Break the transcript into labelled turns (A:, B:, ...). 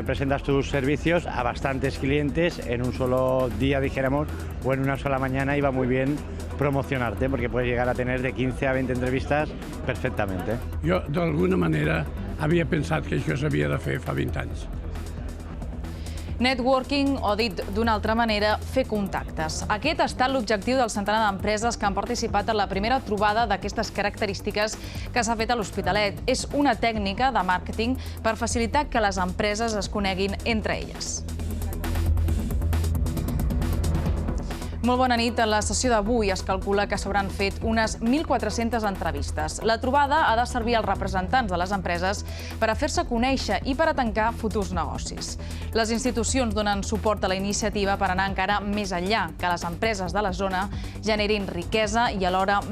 A: Presentas tus servicios a bastantes clientes en un solo día, dijéramos, o en una sola mañana, y va muy bien promocionarte porque puedes llegar a tener de 15 a 20 entrevistas perfectamente.
B: Jo, d'alguna manera, havia pensat que això s'havia de fer fa 20 anys.
C: Networking, o dit d'una altra manera, fer contactes. Aquest ha estat l'objectiu del centenar d'empreses que han participat en la primera trobada d'aquestes característiques que s'ha fet a l'Hospitalet. És una tècnica de màrqueting per facilitar que les empreses es coneguin entre elles. Molt bona nit. En la sessió d'avui es calcula que s'hauran fet unes 1.400 entrevistes. La trobada ha de servir als representants de les empreses per a fer-se conèixer i per a tancar futurs negocis. Les institucions donen suport a la iniciativa per anar encara més enllà, que les empreses de la zona generin riquesa i alhora